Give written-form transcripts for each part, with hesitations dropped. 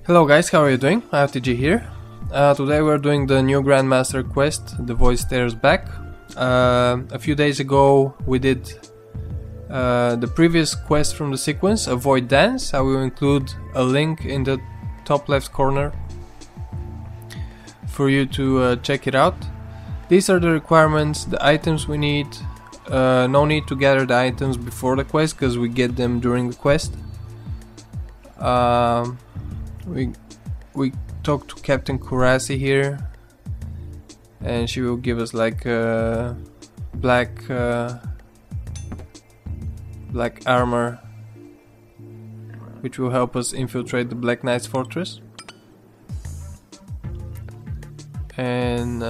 Hello guys, how are you doing? RTG here. Today we're doing the new Grandmaster quest, The Void Stares Back. A few days ago we did the previous quest from the sequence, Avoid Dance. I will include a link in the top left corner for you to check it out. These are the requirements, the items we need. No need to gather the items before the quest because we get them during the quest. We talked to Captain Kurasi here, and she will give us like black armor, which will help us infiltrate the Black Knight's fortress. And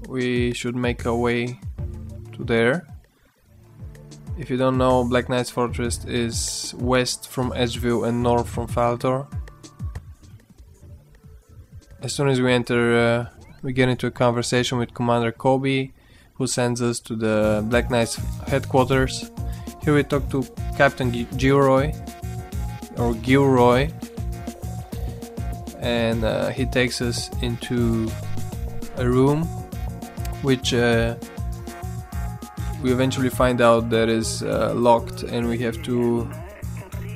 we should make our way to there. If you don't know, Black Knight's fortress is west from Edgeville and north from Faltor. As soon as we enter, we get into a conversation with Commander Kobe, who sends us to the Black Knight's headquarters. Here we talk to Captain Gilroy, and he takes us into a room, which we eventually find out that is locked, and we have to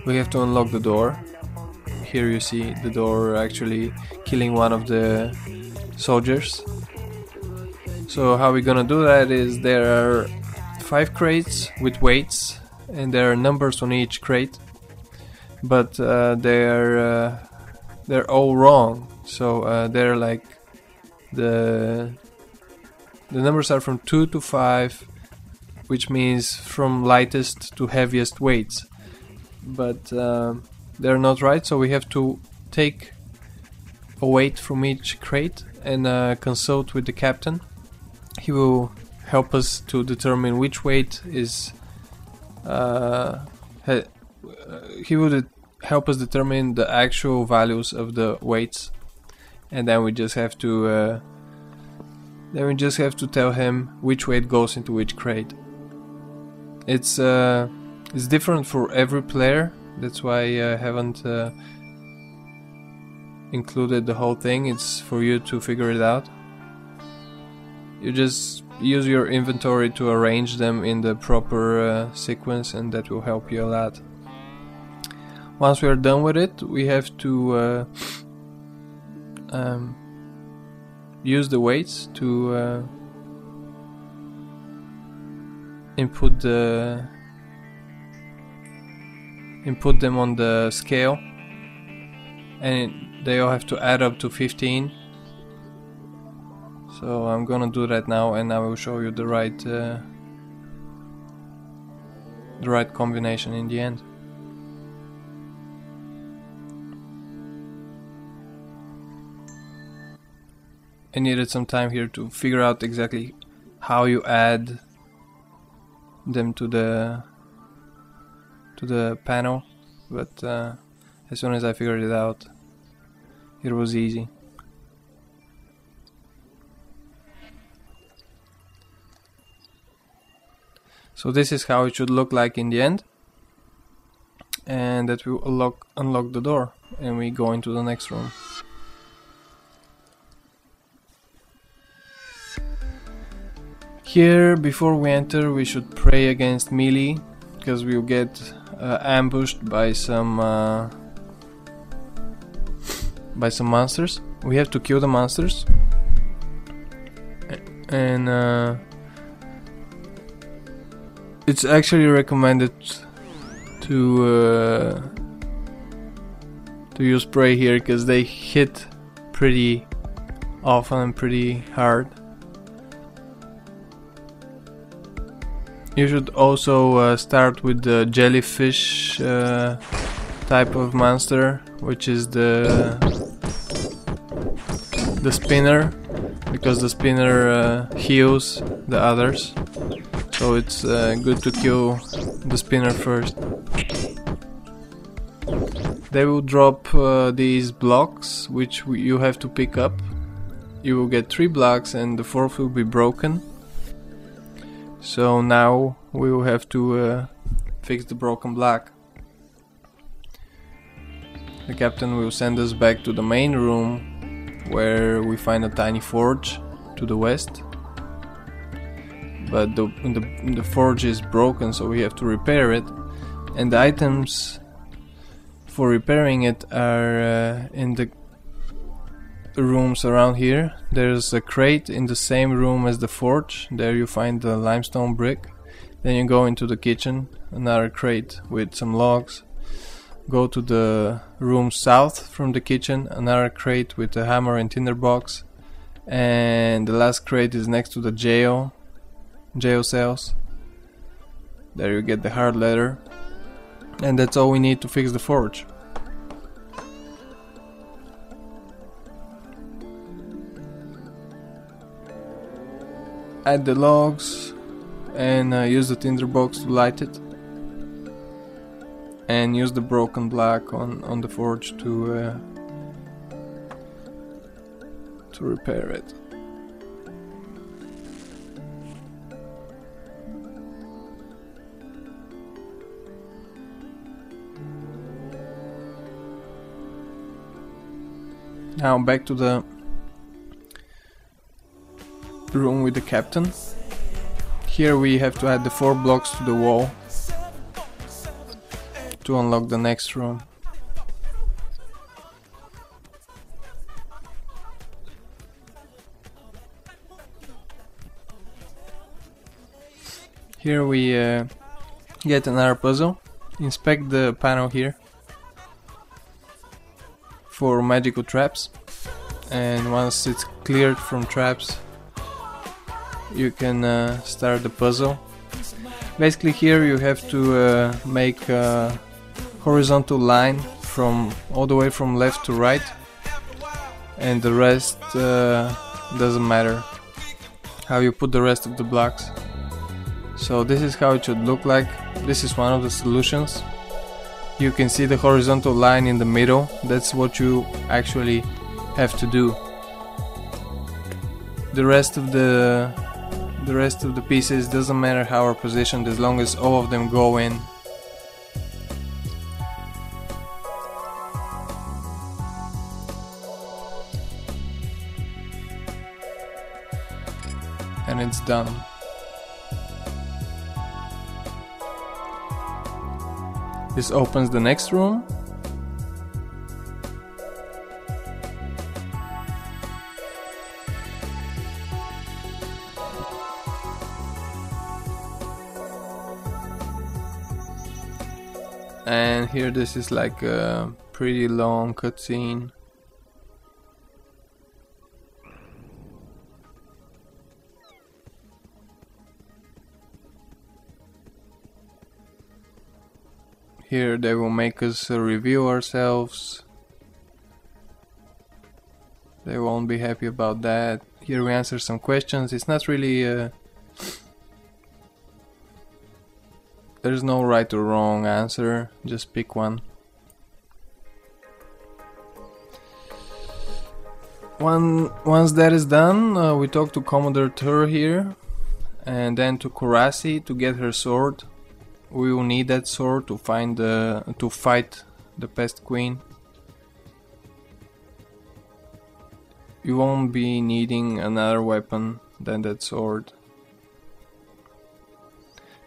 unlock the door. Here you see the door actually killing one of the soldiers. So how we're gonna do that is there are 5 crates with weights, and there are numbers on each crate, but they're all wrong. So they're like the numbers are from 2 to 5, which means from lightest to heaviest weights, but they're not right, so we have to take a weight from each crate and consult with the captain. He will help us to determine which weight is he will help us determine the actual values of the weights, and then we just have to tell him which weight goes into which crate. It's different for every player. That's why I haven't included the whole thing. It's for you to figure it out. You just use your inventory to arrange them in the proper sequence, and that will help you a lot. Once we are done with it, we have to use the weights to input them on the scale, and they all have to add up to 15. So I'm gonna do that now, and I will show you the right combination in the end. I needed some time here to figure out exactly how you add them to the panel, but as soon as I figured it out, it was easy. So this is how it should look like in the end, and that will unlock the door, and we go into the next room. Here, before we enter, we should pray against melee, because we'll get ambushed by some monsters. We have to kill the monsters, and it's actually recommended to use spray here, because they hit pretty often and pretty hard. You should also start with the jellyfish type of monster, which is the spinner, because the spinner heals the others. So it's good to kill the spinner first. They will drop these blocks, which you have to pick up. You will get 3 blocks, and the 4th will be broken. So now we will have to fix the broken block. The captain will send us back to the main room, where we find a tiny forge to the west. But the forge is broken, so we have to repair it. And the items for repairing it are in the rooms around here. There's a crate in the same room as the forge. There you find the limestone brick. Then you go into the kitchen, another crate with some logs. Go to the room south from the kitchen, another crate with a hammer and tinderbox. And the last crate is next to the jail cells. There you get the hard leather. And that's all we need to fix the forge. Add the logs and use the tinderbox to light it. And use the broken block on the forge to repair it. Now back to the room with the captain. Here we have to add the 4 blocks to the wall to unlock the next room. Here we get another puzzle. Inspect the panel here for magical traps, and once it's cleared from traps you can start the puzzle. Basically here you have to make a horizontal line from all the way from left to right, and the rest doesn't matter how you put the rest of the blocks. So this is how it should look like. This is one of the solutions. You can see the horizontal line in the middle. That's what you actually have to do. The rest of the pieces doesn't matter how are positioned as long as all of them go in. And it's done. This opens the next room. And here this is like a pretty long cutscene. Here they will make us review ourselves. They won't be happy about that. Here we answer some questions. It's not really there's no right or wrong answer, just pick one. Once that is done, we talk to Commandor Tyr here, and then to Kurasi to get her sword. We will need that sword to fight the Pest Queen. You won't be needing another weapon than that sword.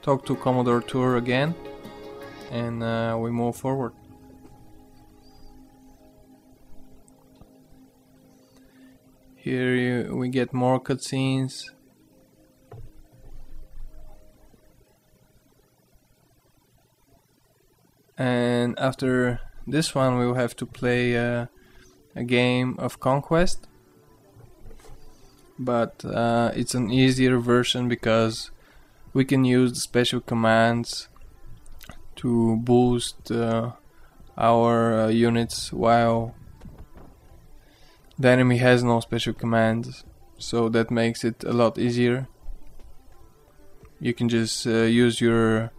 Talk to Commandor Tyr again, and we move forward. Here we get more cutscenes. And after this one we will have to play a game of Conquest, but it's an easier version because we can use the special commands to boost our units while the enemy has no special commands, so that makes it a lot easier. You can just use your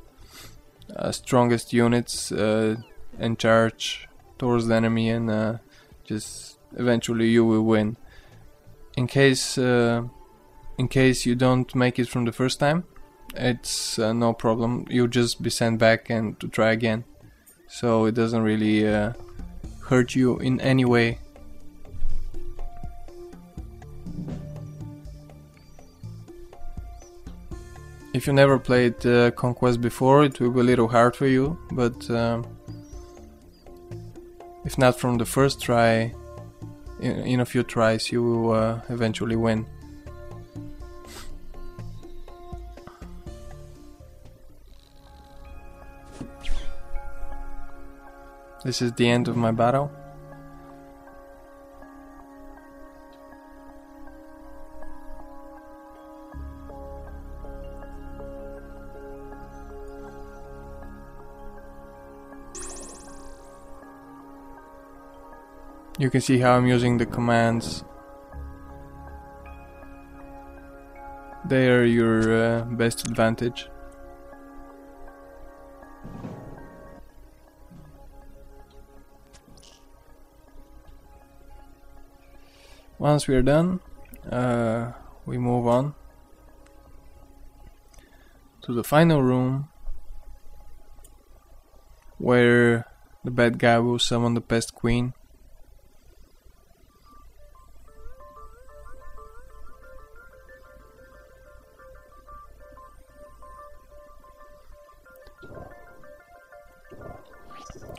strongest units and charge towards the enemy, and just eventually you will win. In case you don't make it from the first time, it's no problem. You'll just be sent back and to try again. So it doesn't really hurt you in any way. If you never played Conquest before, it will be a little hard for you, but if not from the first try, in a few tries you will eventually win. This is the end of my battle. You can see how I'm using the commands. They are your best advantage. Once we are done, we move on to the final room where the bad guy will summon the Pest Queen.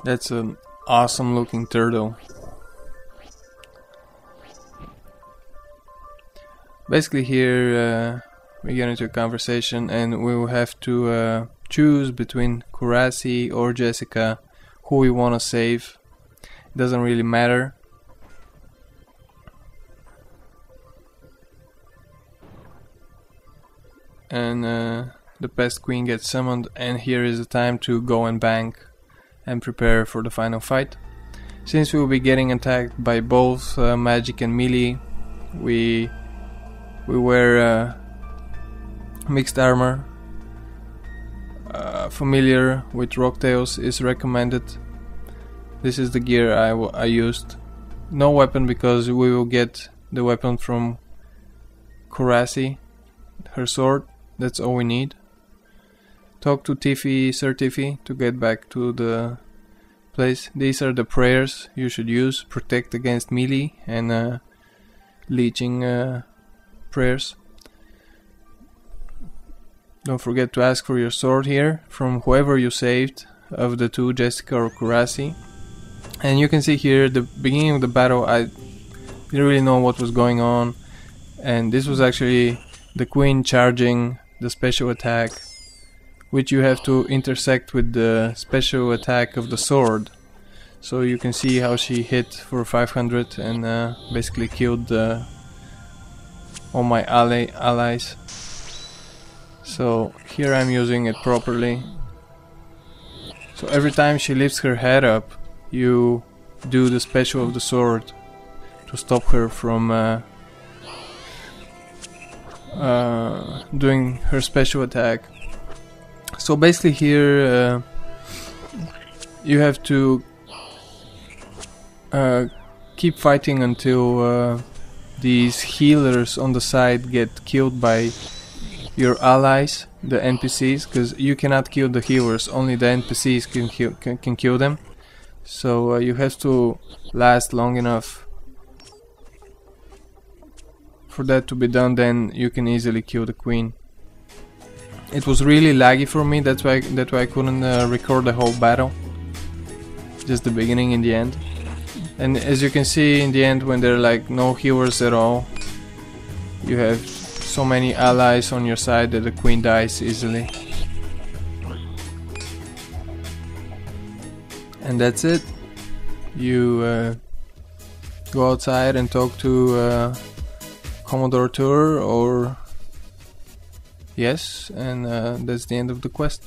That's an awesome looking turtle. Basically here we get into a conversation and we will have to choose between Kurasi or Jessica who we want to save. It doesn't really matter. And the Pest Queen gets summoned, and here is the time to go and bank and prepare for the final fight. Since we will be getting attacked by both magic and melee, we wear mixed armor. Familiar with rocktails is recommended. This is the gear I used. No weapon, because we will get the weapon from Kurasi, her sword. That's all we need. Talk to Tiffy, Sir Tiffy, to get back to the place. These are the prayers you should use. Protect against melee and leeching prayers. Don't forget to ask for your sword here from whoever you saved of the two, Jessica or Kurasi. And you can see here the beginning of the battle, I didn't really know what was going on, and this was actually the queen charging the special attack, which you have to intersect with the special attack of the sword. So you can see how she hit for 500 and basically killed all my allies. So here I'm using it properly. So every time she lifts her head up, you do the special of the sword to stop her from doing her special attack. So basically here you have to keep fighting until these healers on the side get killed by your allies, the NPCs, because you cannot kill the healers, only the NPCs can kill them. So you have to last long enough for that to be done, then you can easily kill the queen. It was really laggy for me, that's why I couldn't record the whole battle, just the beginning and the end. And as you can see in the end, when there are like no healers at all, you have so many allies on your side that the queen dies easily. And that's it. You go outside and talk to Commandor Tyr, or yes, and that's the end of the quest.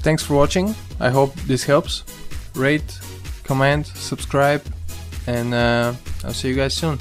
Thanks for watching. I hope this helps. Rate, comment, subscribe, and I'll see you guys soon.